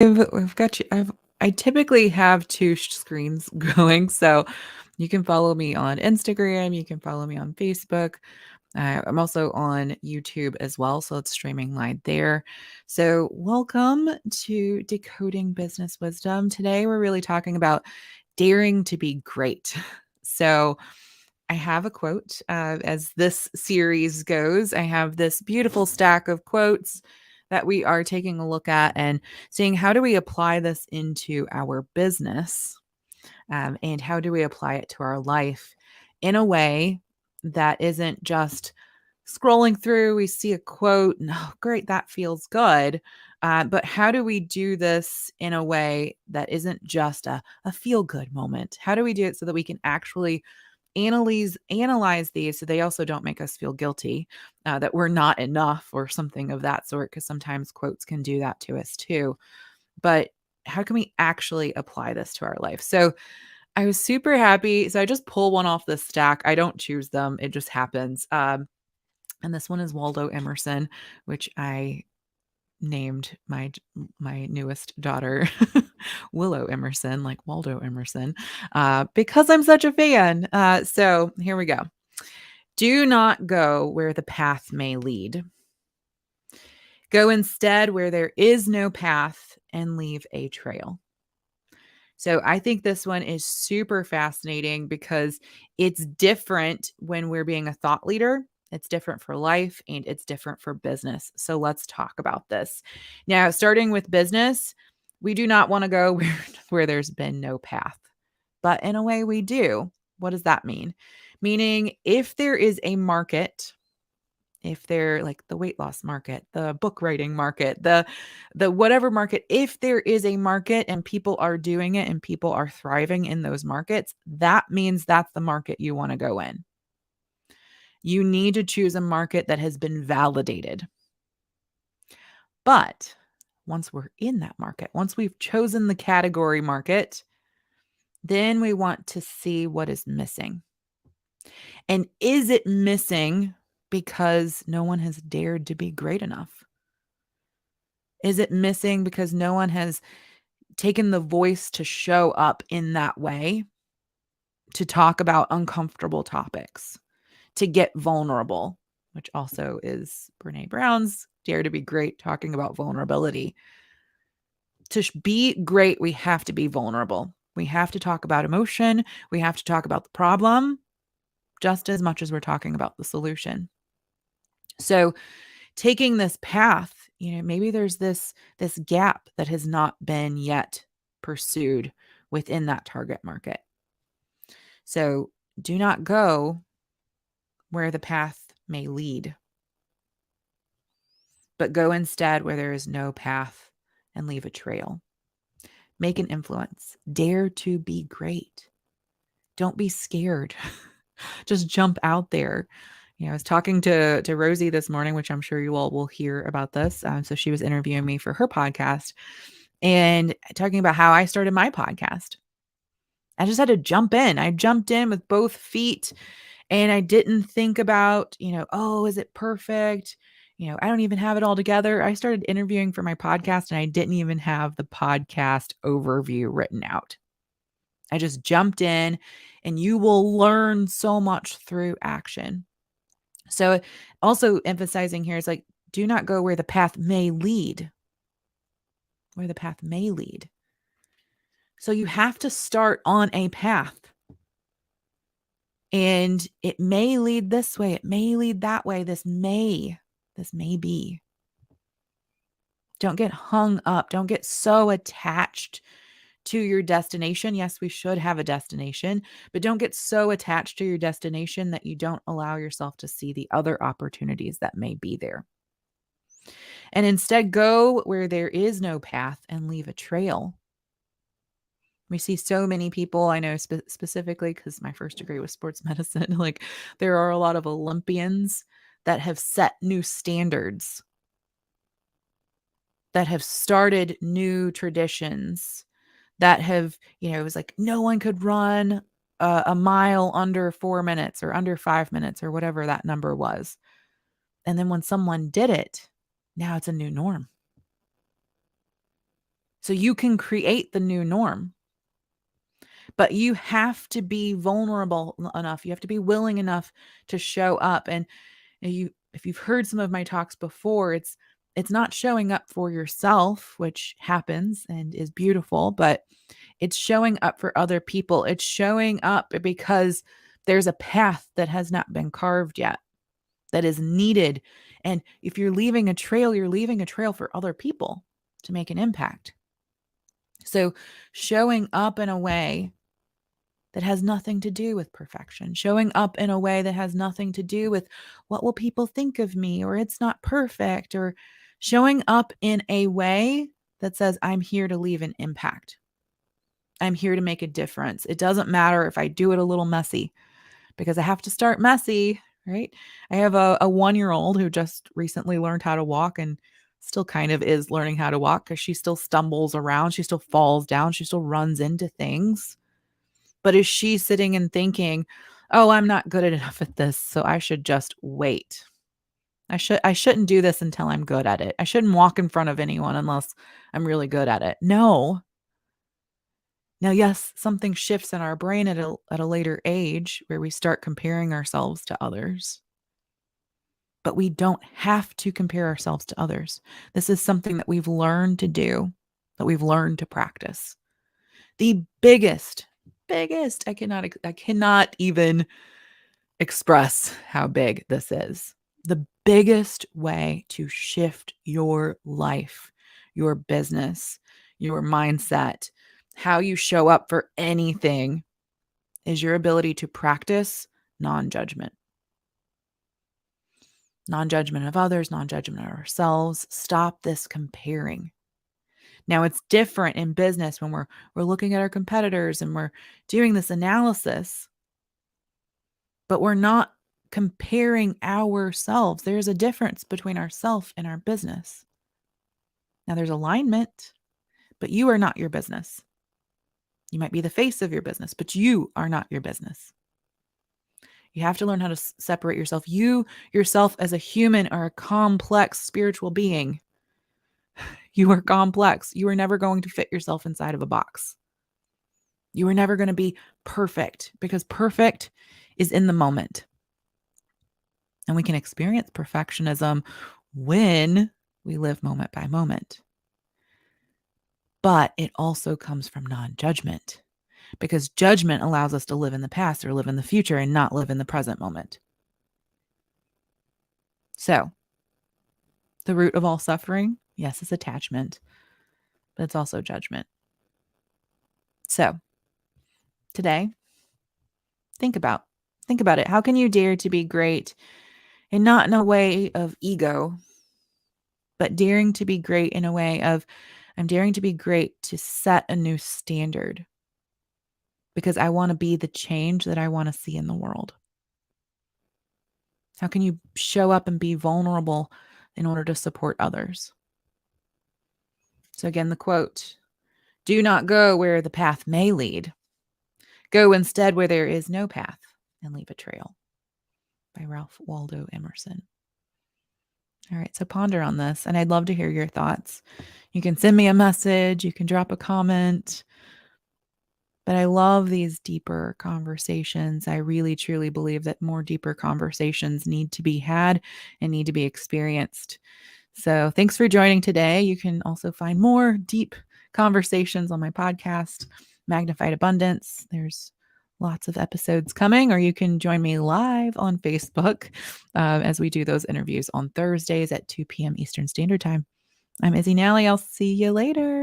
We've got you. I typically have two screens going, so you can follow me on Instagram. You can follow me on Facebook. I'm also on YouTube as well, so it's streaming live there. So, welcome to Decoding Business Wisdom. Today, we're really talking about daring to be great. So, I have a quote as this series goes. I have this beautiful stack of quotes that we are taking a look at and seeing how do we apply this into our business, and how do we apply it to our life in a way that isn't just scrolling through, we see a quote, and oh, great, that feels good. But how do we do this in a way that isn't just a feel good moment? How do we do it so that we can actually analyze these so they also don't make us feel guilty that we're not enough or something of that sort, because sometimes quotes can do that to us too. But how can we actually apply this to our life? So I was super happy. So I just pull one off this stack. I don't choose them. It just happens. And this one is Waldo Emerson, which I named my newest daughter Willow Emerson, like Waldo Emerson, because I'm such a fan. So here we go. Do not go where the path may lead. Go instead where there is no path and leave a trail. So I think this one is super fascinating because it's different when we're being a thought leader. It's different for life and it's different for business. So let's talk about this. Now, starting with business, we do not want to go where there's been no path, but in a way we do. What does that mean? Meaning, if there is a market, if they're like the weight loss market, the book writing market, the whatever market, if there is a market and people are doing it and people are thriving in those markets, that means that's the market you want to go in. You need to choose a market that has been validated. But once we're in that market, once we've chosen the category market, then we want to see what is missing. And is it missing because no one has dared to be great enough? Is it missing because no one has taken the voice to show up in that way, to talk about uncomfortable topics, to get vulnerable, which also is Brene Brown's Dare to Be Great, talking about vulnerability. To be great, we have to be vulnerable. We have to talk about emotion. We have to talk about the problem just as much as we're talking about the solution. So taking this path, maybe there's this gap that has not been yet pursued within that target market. So do not go where the path may lead, but go instead where there is no path and leave a trail. Make an influence. Dare to be great. Don't be scared. Just jump out there. I was talking to Rosie this morning, which I'm sure you all will hear about this. So she was interviewing me for her podcast and talking about how I started my podcast. I just had to jump in. I jumped in with both feet and I didn't think about, oh, is it perfect? I don't even have it all together. I started interviewing for my podcast and I didn't even have the podcast overview written out. I just jumped in, and you will learn so much through action. So also emphasizing here is like, do not go where the path may lead. Where the path may lead. So you have to start on a path. And it may lead this way. It may lead that way. This may be. Don't get hung up. Don't get so attached to your destination. Yes, we should have a destination, but don't get so attached to your destination that you don't allow yourself to see the other opportunities that may be there. And instead, go where there is no path and leave a trail. We see so many people, I know specifically because my first degree was sports medicine, like there are a lot of Olympians that have set new standards, that have started new traditions, that have, it was like no one could run a mile under 4 minutes or under 5 minutes or whatever that number was. And then when someone did it, now it's a new norm. So you can create the new norm. But you have to be vulnerable enough. You have to be willing enough to show up. And if you've heard some of my talks before, it's not showing up for yourself, which happens and is beautiful, but it's showing up for other people. It's showing up because there's a path that has not been carved yet that is needed. And if you're leaving a trail, you're leaving a trail for other people to make an impact. So showing up in a way that has nothing to do with perfection, showing up in a way that has nothing to do with what will people think of me, or it's not perfect, or showing up in a way that says, I'm here to leave an impact. I'm here to make a difference. It doesn't matter if I do it a little messy, because I have to start messy, right? I have a 1-year-old who just recently learned how to walk and still kind of is learning how to walk because she still stumbles around. She still falls down. She still runs into things. But is she sitting and thinking, oh, I'm not good enough at this, so I should just wait. I shouldn't do this until I'm good at it. I shouldn't walk in front of anyone unless I'm really good at it. No. Now, yes, something shifts in our brain at a later age where we start comparing ourselves to others. But we don't have to compare ourselves to others. This is something that we've learned to do, that we've learned to practice. The biggest, I cannot even express how big this is. The biggest way to shift your life, your business, your mindset, how you show up for anything is your ability to practice non-judgment. Non-judgment of others, non-judgment of ourselves. Stop this comparing. Now, it's different in business when we're looking at our competitors and we're doing this analysis, but we're not comparing ourselves. There's a difference between ourself and our business. Now, there's alignment, but you are not your business. You might be the face of your business, but you are not your business. You have to learn how to separate yourself. You yourself as a human are a complex spiritual being. You are complex. You are never going to fit yourself inside of a box. You are never going to be perfect because perfect is in the moment. And we can experience perfectionism when we live moment by moment. But it also comes from non-judgment, because judgment allows us to live in the past or live in the future and not live in the present moment. So, the root of all suffering, yes, is attachment, but it's also judgment. So, today, think about it. How can you dare to be great, and not in a way of ego, but daring to be great in a way of, I'm daring to be great to set a new standard because I want to be the change that I want to see in the world. How can you show up and be vulnerable in order to support others? So again, the quote, do not go where the path may lead. Go instead where there is no path and leave a trail, by Waldo Emerson. All right, so ponder on this, and I'd love to hear your thoughts. You can send me a message, you can drop a comment, but I love these deeper conversations. I really, truly believe that more deeper conversations need to be had and need to be experienced. So thanks for joining today. You can also find more deep conversations on my podcast, Magnified Abundance. There's lots of episodes coming, or you can join me live on Facebook as we do those interviews on Thursdays at 2 p.m. Eastern Standard Time. I'm Izzy Nally. I'll see you later.